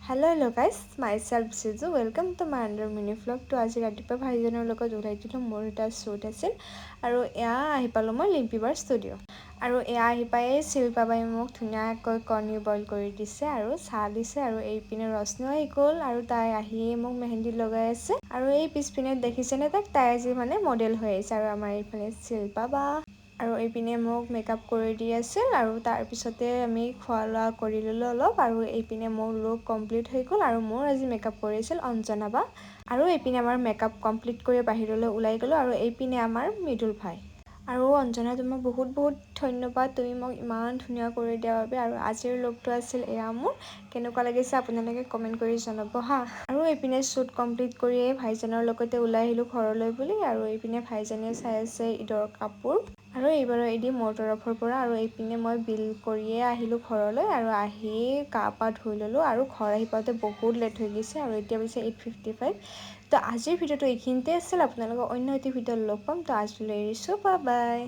Hello guys, myself Sizu. Welcome to my under mini vlog. তো আজি ৰাতিপুৱা ভাইজনৰ লগত ওলাই দিলোঁ মোৰ এটা শ্বুট আছিল আৰু এয়া আহি পালোঁ মই লিম্পিবাৰ ষ্টুডিঅ' আৰু এয়া আহি পাই শিল্পাবাই মোক ধুনীয়াকৈ কণী বইল কৰি দিছে আৰু চাহ দিছে আৰু এইপিনে ৰশ্মিও আহি গ'ল আৰু তাই আহিয়ে মোক মেহেন্দি লগাই আছে আৰু এই পিছপিনে দেখিছেনে তাই আজি মানে মডেল হৈ আহিছে আৰু আমাৰ এইফালে শিল্পাবা আৰু এইপিনে মোক মেকআপ কৰি দি আছিল আৰু তাৰপিছতে আমি খোৱা লোৱা কৰি ল'লোঁ অলপ আৰু এইপিনে মোৰ লুক কমপ্লিট হৈ গ'ল আৰু মোৰ আজি মেকআপ কৰিছিল অঞ্জনা বা আৰু এইপিনে আমাৰ মেকআপ কমপ্লিট কৰি বাহিৰলৈ ওলাই গ'লোঁ আৰু এইপিনে আমাৰ মৃদুল ভাই আৰু অঞ্জনা তোমাক বহুত ধন্যবাদ তুমি মোক ইমান ধুনীয়া কৰি দিয়াৰ বাবে আৰু আজিৰ লুকটো আছিল এয়া মোৰ কেনেকুৱা লাগিছে আপোনালোকে কমেণ্ট কৰি জনাব হা আৰু এইপিনে শ্বুট কমপ্লিট কৰিয়ে ভাইজনৰ লগতে ওলাই আহিলোঁ ঘৰলৈ বুলি আৰু এইপিনে ভাইজনে চাই আছে ঈদৰ কাপোৰ আৰু এইবাৰৰ ঈদ মোৰ তৰফৰ পৰা আৰু এইপিনে মই বিল কৰিয়ে আহিলোঁ ঘৰলৈ আৰু আহি গা পা ধুই ল'লোঁ আৰু ঘৰ আহি পাওঁতে বহুত লেট হৈ গৈছে আৰু এতিয়া পিছে 8:55 তো আজিৰ ভিডিঅ'টো এইখিনিতে আছিল আপোনালোকক অন্য এটি ভিডিঅ'ত লগ পাম তো আজিলৈ এৰিছোঁ বাই